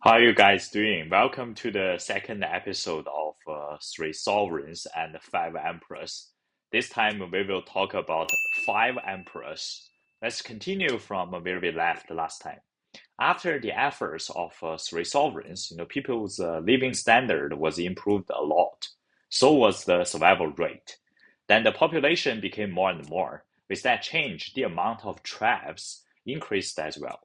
How are you guys doing? Welcome to the second episode of Three Sovereigns and Five Emperors. This time we will talk about five emperors. Let's continue from where we left last time. After the efforts of three sovereigns, people's living standard was improved a lot. So was the survival rate. Then the population became more and more. With that change, the amount of tribes increased as well.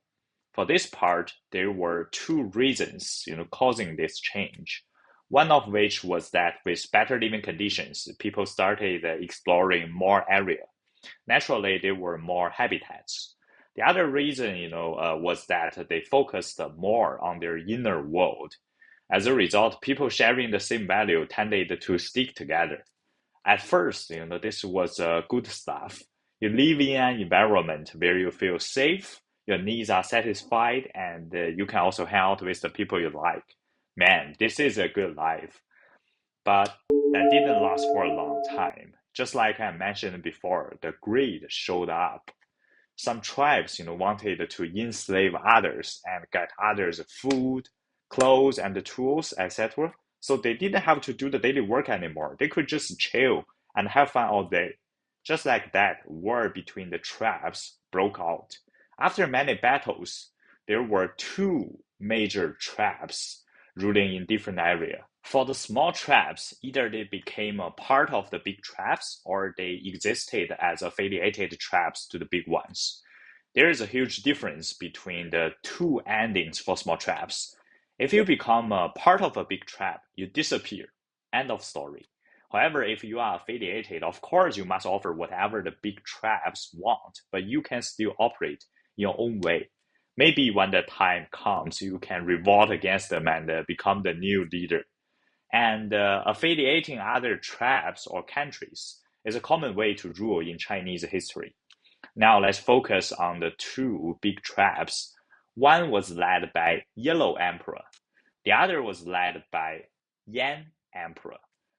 For this part, there were two reasons, causing this change. One of which was that with better living conditions, people started exploring more area. Naturally, there were more habitats. The other reason, was that they focused more on their inner world. As a result, people sharing the same value tended to stick together. At first, this was good stuff. You live in an environment where you feel safe, your needs are satisfied, and you can also hang out with the people you like. Man, this is a good life. But that didn't last for a long time. Just like I mentioned before, the greed showed up. Some tribes, wanted to enslave others and get others food, clothes, and tools, etc. So they didn't have to do the daily work anymore. They could just chill and have fun all day. Just like that, war between the tribes broke out. After many battles, there were two major tribes ruling in different areas. For the small tribes, either they became a part of the big tribes or they existed as affiliated tribes to the big ones. There is a huge difference between the two endings for small tribes. If you become a part of a big tribe, you disappear. End of story. However, if you are affiliated, of course you must offer whatever the big tribes want, but you can still operate in your own way. Maybe when the time comes, you can revolt against them and become the new leader. And affiliating other tribes or countries is a common way to rule in Chinese history. Now let's focus on the two big tribes. One was led by Yellow Emperor. The other was led by Yan Emperor.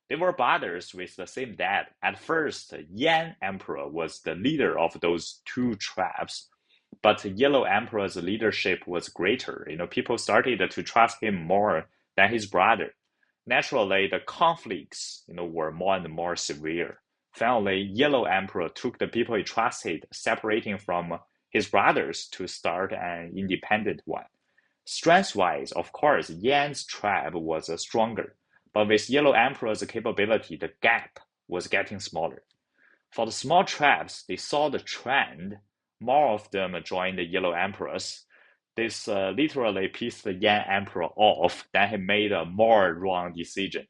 They were brothers with the same dad. At first, Yan Emperor was the leader of those two tribes, but Yellow Emperor's leadership was greater. People started to trust him more than his brother. Naturally, the conflicts, were more and more severe. Finally, Yellow Emperor took the people he trusted, separating from his brothers to start an independent one. Strength-wise, of course, Yan's tribe was stronger, but with Yellow Emperor's capability, the gap was getting smaller. For the small tribes, they saw the trend. More of them joined the Yellow Emperors. This literally pissed the Yan Emperor off. Then he made a more wrong decision.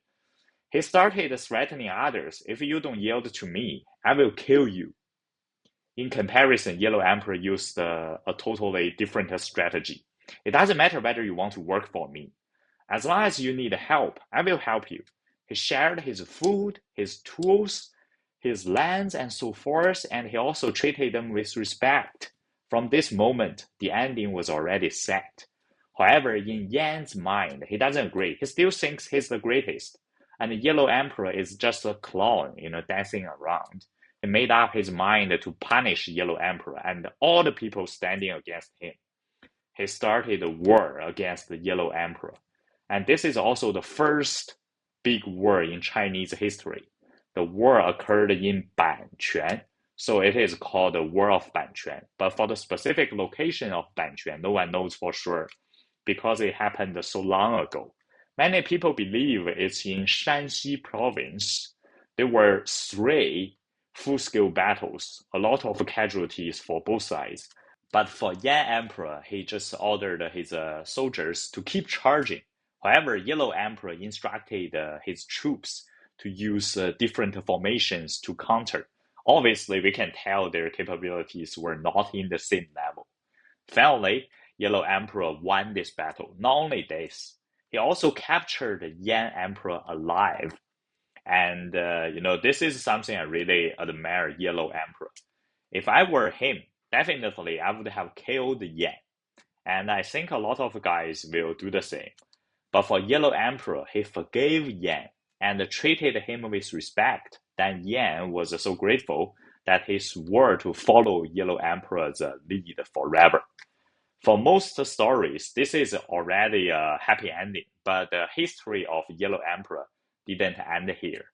He started threatening others. If you don't yield to me, I will kill you. In comparison, Yellow Emperor used a totally different strategy. It doesn't matter whether you want to work for me. As long as you need help, I will help you. He shared his food, his tools, his lands, and so forth, and he also treated them with respect. From this moment, the ending was already set. However, in Yan's mind, he doesn't agree. He still thinks he's the greatest. And the Yellow Emperor is just a clown, dancing around. He made up his mind to punish Yellow Emperor and all the people standing against him. He started a war against the Yellow Emperor. And this is also the first big war in Chinese history. The war occurred in Banquan, so it is called the War of Banquan. But for the specific location of Banquan, no one knows for sure because it happened so long ago. Many people believe it's in Shanxi province. There were three full-scale battles, a lot of casualties for both sides. But for Yan Emperor, he just ordered his soldiers to keep charging. However, Yellow Emperor instructed his troops to use different formations to counter. Obviously, we can tell their capabilities were not in the same level. Finally, Yellow Emperor won this battle. Not only this, he also captured Yan Emperor alive. And, this is something I really admire Yellow Emperor. If I were him, definitely I would have killed Yan. And I think a lot of guys will do the same. But for Yellow Emperor, he forgave Yan and treated him with respect. Then Yan was so grateful that he swore to follow Yellow Emperor's lead forever. For most stories, this is already a happy ending, but the history of Yellow Emperor didn't end here.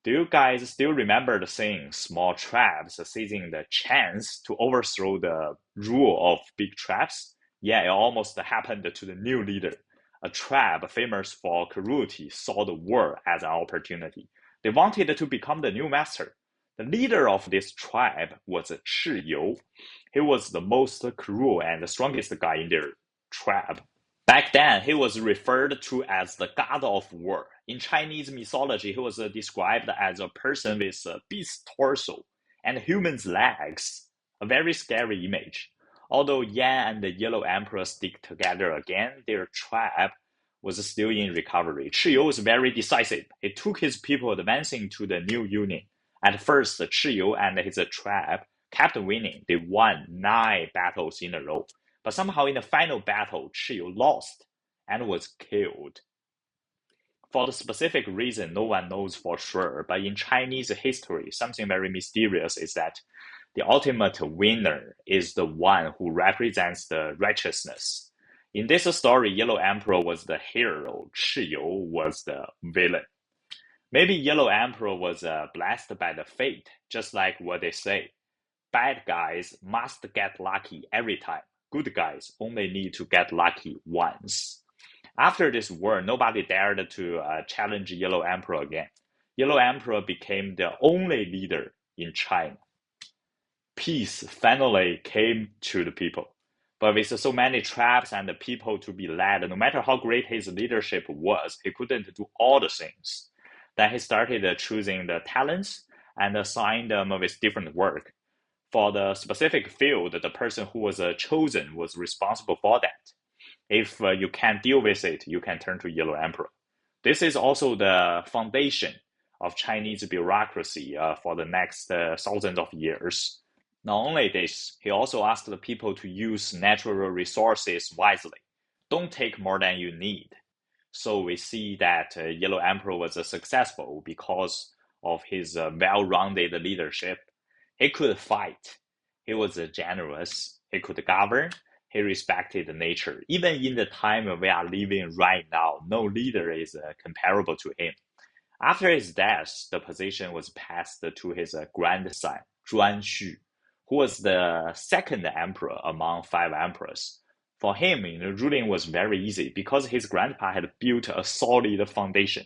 Do you guys still remember the saying, small traps seizing the chance to overthrow the rule of big traps? Yeah, it almost happened to the new leader. A tribe famous for cruelty saw the war as an opportunity. They wanted to become the new master. The leader of this tribe was Chiyu. He was the most cruel and the strongest guy in their tribe. Back then, he was referred to as the god of war. In Chinese mythology, he was described as a person with a beast torso and human's legs, a very scary image. Although Yan and the Yellow Emperor stick together again, their tribe was still in recovery. Chiyu was very decisive. He took his people advancing to the new union. At first, Chiyu and his tribe kept winning. They won 9 battles in a row. But somehow in the final battle, Chiyu lost and was killed. For the specific reason, no one knows for sure, but in Chinese history, something very mysterious is that the ultimate winner is the one who represents the righteousness. In this story, Yellow Emperor was the hero, Chiyu was the villain. Maybe Yellow Emperor was blessed by the fate, just like what they say. Bad guys must get lucky every time. Good guys only need to get lucky once. After this war, nobody dared to challenge Yellow Emperor again. Yellow Emperor became the only leader in China. Peace finally came to the people. But with so many traps and people to be led, no matter how great his leadership was, he couldn't do all the things. Then he started choosing the talents and assigned them with different work. For the specific field, the person who was chosen was responsible for that. If you can't deal with it, you can turn to Yellow Emperor. This is also the foundation of Chinese bureaucracy for the next thousands of years. Not only this, he also asked the people to use natural resources wisely. Don't take more than you need. So we see that Yellow Emperor was successful because of his well-rounded leadership. He could fight. He was generous. He could govern. He respected nature. Even in the time we are living right now, no leader is comparable to him. After his death, the position was passed to his grandson, Zhuanxu, who was the second emperor among 5 emperors. For him, ruling was very easy because his grandpa had built a solid foundation.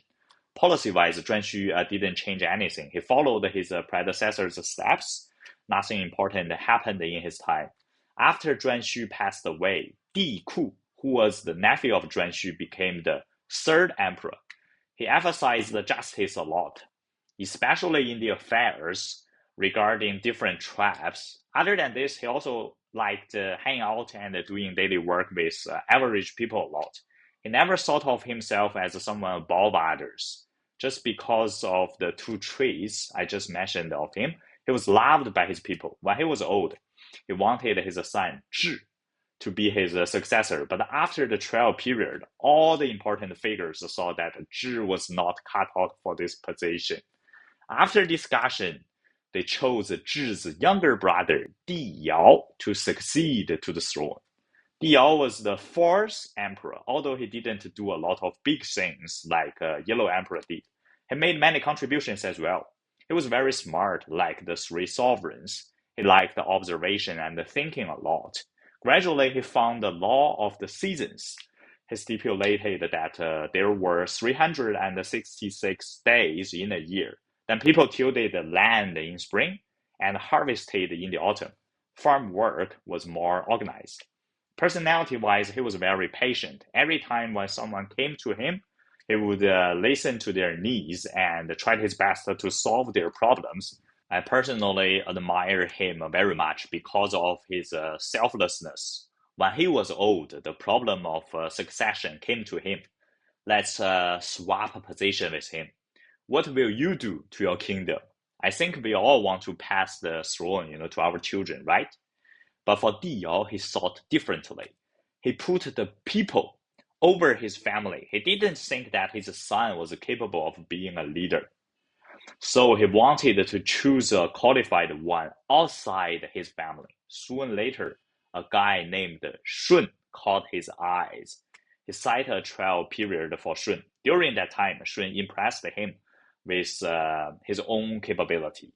Policy-wise, Zhuanxu didn't change anything. He followed his predecessor's steps. Nothing important happened in his time. After Zhuanxu passed away, Di Ku, who was the nephew of Zhuanxu, became the 3rd emperor. He emphasized justice a lot, especially in the affairs regarding different tribes. Other than this, he also liked hanging out and doing daily work with average people a lot. He never thought of himself as someone above others. Just because of the 2 traits I just mentioned of him, he was loved by his people. When he was old, he wanted his son, Zhi, to be his successor. But after the trial period, all the important figures saw that Zhi was not cut out for this position. After discussion, they chose Zhi's younger brother, Di Yao, to succeed to the throne. Di Yao was the 4th emperor, although he didn't do a lot of big things like Yellow Emperor did. He made many contributions as well. He was very smart, like the 3 sovereigns. He liked observation and thinking a lot. Gradually, he found the law of the seasons. He stipulated that there were 366 days in a year. Then people tilled the land in spring and harvested in the autumn. Farm work was more organized. Personality-wise, he was very patient. Every time when someone came to him, he would listen to their needs and tried his best to solve their problems. I personally admire him very much because of his selflessness. When he was old, the problem of succession came to him. Let's swap a position with him. What will you do to your kingdom? I think we all want to pass the throne, to our children, right? But for Di Yao, he thought differently. He put the people over his family. He didn't think that his son was capable of being a leader. So he wanted to choose a qualified one outside his family. Soon later, a guy named Shun caught his eyes. He set a trial period for Shun. During that time, Shun impressed him with his own capability.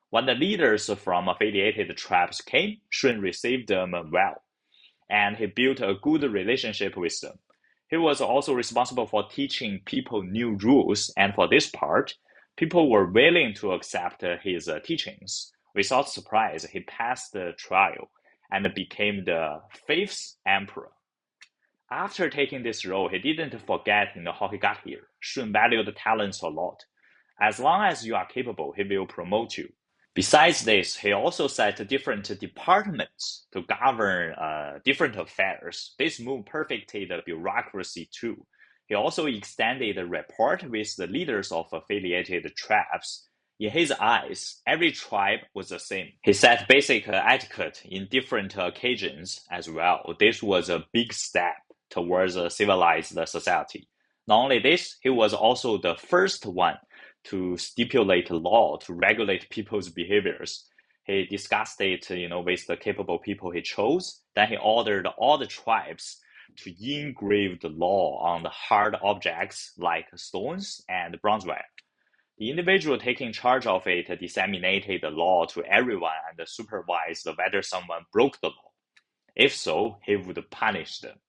When the leaders from affiliated tribes came, Shun received them well, and he built a good relationship with them. He was also responsible for teaching people new rules, and for this part, people were willing to accept his teachings. Without surprise, he passed the trial and became the fifth emperor. After taking this role, he didn't forget how he got here. Shun valued talents a lot. As long as you are capable, he will promote you. Besides this, he also set different departments to govern different affairs. This move perfected the bureaucracy too. He also extended the rapport with the leaders of affiliated tribes. In his eyes, every tribe was the same. He set basic etiquette in different occasions as well. This was a big step towards a civilized society. Not only this, he was also the first one to stipulate law to regulate people's behaviors. He discussed it, with the capable people he chose. Then he ordered all the tribes to engrave the law on the hard objects like stones and bronzeware. The individual taking charge of it disseminated the law to everyone and supervised whether someone broke the law. If so, he would punish them.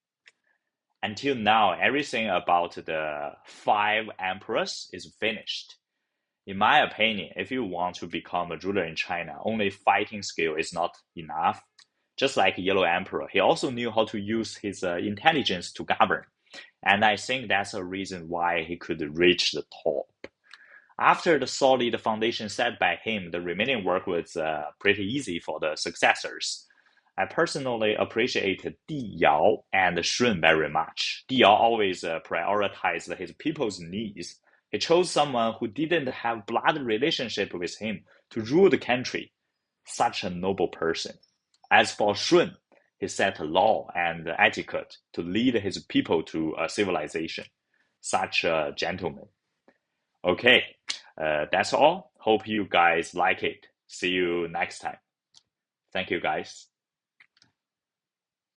Until now, everything about the five emperors is finished. In my opinion, if you want to become a ruler in China, only fighting skill is not enough. Just like Yellow Emperor, he also knew how to use his intelligence to govern. And I think that's a reason why he could reach the top. After the solid foundation set by him, the remaining work was pretty easy for the successors. I personally appreciate Di Yao and Shun very much. Di Yao always prioritized his people's needs. He chose someone who didn't have blood relationship with him to rule the country. Such a noble person. As for Shun, he set law and etiquette to lead his people to a civilization. Such a gentleman. Okay, that's all. Hope you guys like it. See you next time. Thank you, guys.